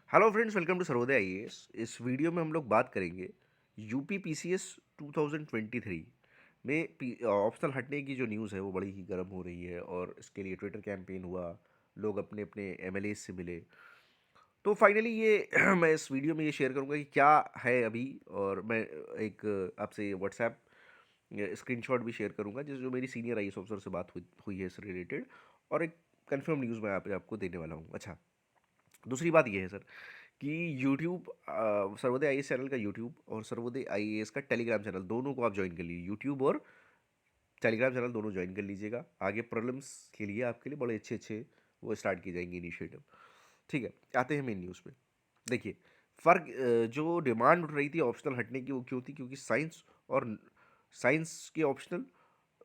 Hello friends, welcome to Sarvodaya IAS. इस video में हम लोग बात करेंगे यूपी पीसीएस 2023 में ऑप्शनल हटने की जो न्यूज़ है वो बड़ी ही गर्म हो रही है और इसके लिए ट्विटर कैंपेन हुआ। लोग अपने अपने एमएलए से मिले। तो फाइनली ये मैं इस वीडियो में ये शेयर करूंगा कि क्या है अभी। और मैं एक आपसे व्हाट्सएप स्क्रीनशॉट भी शेयर करूंगा जिस जो मेरी सीनियर आईएएस ऑफिसर से बात हुई हुई है इससे रिलेटेड। और एक कंफर्म न्यूज़ मैं आपको देने वाला हूँ। अच्छा, दूसरी बात ये है सर कि यूट्यूब, सर्वोदय आईएएस चैनल का यूट्यूब और सर्वोदय आईएएस का टेलीग्राम चैनल दोनों को आप ज्वाइन कर लीजिए। यूट्यूब और टेलीग्राम चैनल दोनों ज्वाइन कर लीजिएगा। आगे प्रॉब्लम्स के लिए आपके लिए बड़े अच्छे अच्छे वो स्टार्ट किए जाएंगे इनिशिएटिव। ठीक है, आते हैं मेन न्यूज़ पे। देखिए, फ़र्क जो डिमांड उठ रही थी ऑप्शनल हटने की वो क्यों थी? क्योंकि साइंस के ऑप्शनल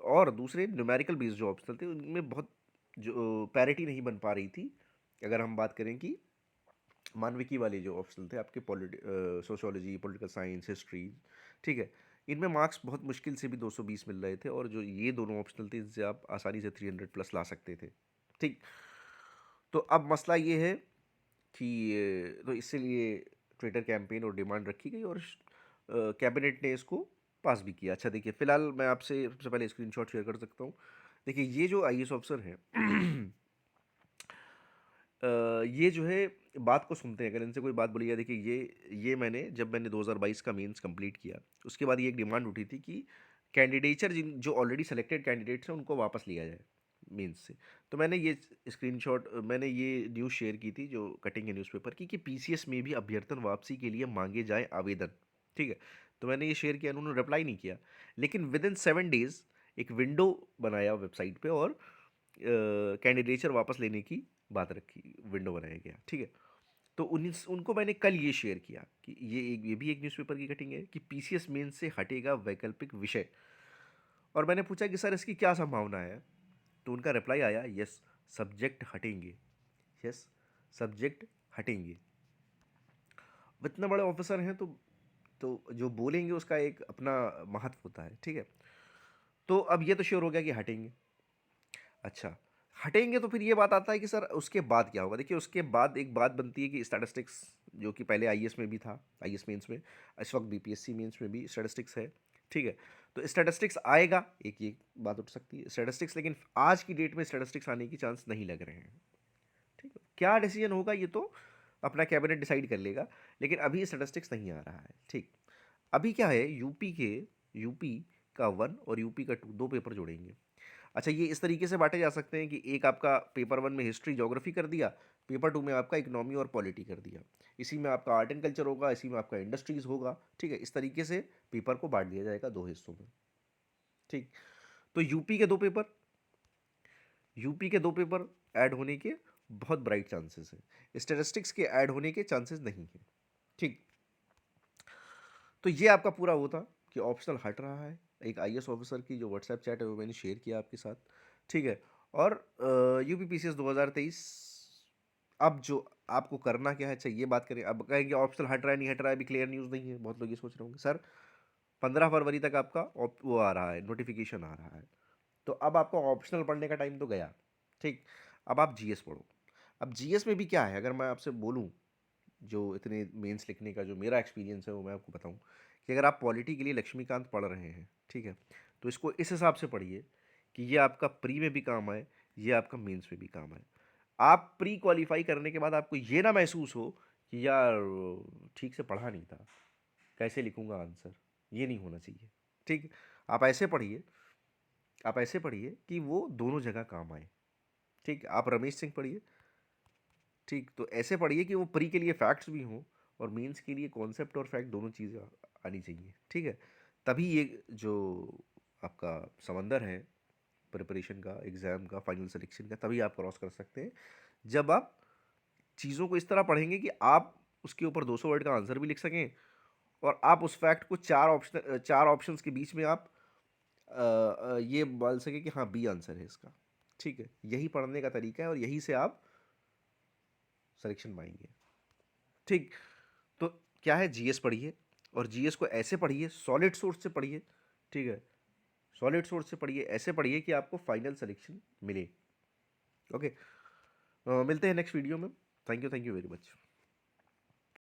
और दूसरे न्यूमेरिकल बेस्ड जो ऑप्शनल थे उनमें बहुत जो पैरिटी नहीं बन पा रही थी। अगर हम बात करें कि मानविकी वाले जो ऑप्शनल थे आपके सोशियोलॉजी, पॉलिटिकल साइंस, हिस्ट्री, ठीक है, इनमें मार्क्स बहुत मुश्किल से भी 220 मिल रहे थे और जो ये दोनों ऑप्शनल थे इनसे आप आसानी से 300 प्लस ला सकते थे। ठीक, तो अब मसला ये है कि तो इसीलिए ट्विटर कैंपेन और डिमांड रखी गई और कैबिनेट ने इसको पास भी किया। अच्छा देखिए, फिलहाल मैं आपसे सबसे पहले स्क्रीनशॉट शेयर कर सकता हूँ। देखिए, ये जो आईएएस ऑफिसर हैं ये जो है बात को सुनते हैं। अगर इनसे कोई बात बोली जाए, देखिए ये जब मैंने 2022 का मेंस कंप्लीट किया उसके बाद ये एक डिमांड उठी थी कि कैंडिडेचर जिन जो ऑलरेडी सेलेक्टेड कैंडिडेट्स हैं उनको वापस लिया जाए मेंस से। तो मैंने ये न्यूज़ शेयर की थी जो कटिंग है न्यूज़पेपर की कि पीसीएस में भी अभ्यर्थन वापसी के लिए मांगे जाए आवेदन। ठीक है, तो मैंने ये शेयर किया, उन्होंने रिप्लाई नहीं किया। लेकिन विद इन 7 डेज एक विंडो बनाया वेबसाइट पे और कैंडिडेचर वापस लेने की बात रखी, विंडो बनाया गया। ठीक है, तो उनको मैंने कल ये शेयर किया कि ये भी एक न्यूज़पेपर की कटिंग है कि पीसीएस मेन से हटेगा वैकल्पिक विषय। और मैंने पूछा कि सर इसकी क्या संभावना है? तो उनका रिप्लाई आया, यस सब्जेक्ट हटेंगे। यस, सब्जेक्ट हटेंगे। अब इतने बड़े ऑफिसर हैं तो जो बोलेंगे उसका एक अपना महत्व होता है। ठीक है, तो अब ये तो श्योर हो गया कि हटेंगे। अच्छा, हटेंगे तो फिर ये बात आता है कि सर उसके बाद क्या होगा? देखिए, उसके बाद एक बात बनती है कि स्टैटिस्टिक्स जो कि पहले आईएएस में भी था, आईएएस मेंस में, इस वक्त बीपीएससी मेंस में भी स्टैटिस्टिक्स है। ठीक है, तो स्टैटिस्टिक्स आएगा, एक ये बात उठ सकती है स्टैटिस्टिक्स। लेकिन आज की डेट में स्टैटिस्टिक्स आने की चांस नहीं लग रहे हैं। ठीक है, क्या डिसीजन होगा ये तो अपना कैबिनेट डिसाइड कर लेगा। लेकिन अभी स्टैटिस्टिक्स नहीं आ रहा है। ठीक, अभी क्या है, यूपी का 1 और यूपी का 2 दो पेपर जोड़ेंगे। अच्छा, ये इस तरीके से बांटे जा सकते हैं कि एक आपका पेपर 1 में हिस्ट्री ज्योग्राफी कर दिया, पेपर 2 में आपका इकोनॉमी और पॉलिटी कर दिया, इसी में आपका आर्ट एंड कल्चर होगा, इसी में आपका इंडस्ट्रीज होगा। ठीक है, इस तरीके से पेपर को बांट दिया जाएगा 2 हिस्सों में। ठीक, तो यूपी के दो पेपर ऐड होने के बहुत ब्राइट चांसेस हैं, स्टेटिस्टिक्स के ऐड होने के चांसेस नहीं हैं। ठीक, तो ये आपका पूरा वो था कि ऑप्शनल हट रहा है। एक आईएएस ऑफिसर की जो व्हाट्सएप चैट है वो मैंने शेयर किया आपके साथ। ठीक है, और यूपी पीसीएस 2023 अब जो आपको करना क्या है, अच्छा ये बात करें। अब कहेंगे ऑप्शनल हट रहा है नहीं हट रहा है, अभी क्लियर न्यूज़ नहीं है। बहुत लोग ये सोच रहे होंगे सर 15 फरवरी तक आपका वो आ रहा है, नोटिफिकेशन आ रहा है, तो अब आपका ऑप्शनल पढ़ने का टाइम तो गया। ठीक, अब आप जीएस पढ़ो। अब जीएस में भी क्या है, अगर मैं आपसे बोलूँ, जो इतने मेंस लिखने का जो मेरा एक्सपीरियंस है वो मैं आपको बताऊं कि अगर आप पॉलिटी के लिए लक्ष्मीकांत पढ़ रहे हैं, ठीक है, तो इसको इस हिसाब से पढ़िए कि ये आपका प्री में भी काम आए, ये आपका मेंस में भी काम आए। आप प्री क्वालिफाई करने के बाद आपको ये ना महसूस हो कि यार ठीक से पढ़ा नहीं था, कैसे लिखूंगा आंसर, ये नहीं होना चाहिए। ठीक, आप ऐसे पढ़िए, आप ऐसे पढ़िए कि वो दोनों जगह काम आए। ठीक, आप रमेश सिंह पढ़िए। ठीक, तो ऐसे पढ़िए कि वो प्री के लिए फैक्ट्स भी हों और मेंस के लिए कॉन्सेप्ट और फैक्ट दोनों चीज़ें आनी चाहिए। ठीक है, तभी ये जो आपका समंदर है प्रिपरेशन का, एग्ज़ाम का, फाइनल सिलेक्शन का, तभी आप क्रॉस कर सकते हैं जब आप चीज़ों को इस तरह पढ़ेंगे कि आप उसके ऊपर 200 वर्ड का आंसर भी लिख सकें और आप उस फैक्ट को चार ऑप्शंस के बीच में आप ये बोल सकें कि हाँ बी आंसर है इसका। ठीक है, यही पढ़ने का तरीका है और यही से आप सिलेक्शन पाएंगे। ठीक, तो क्या है, जीएस पढ़िए और जीएस को ऐसे पढ़िए, सॉलिड सोर्स से पढ़िए। ठीक है, सॉलिड सोर्स से पढ़िए, ऐसे पढ़िए कि आपको फाइनल सिलेक्शन मिले। ओके, मिलते हैं नेक्स्ट वीडियो में। Thank you very much.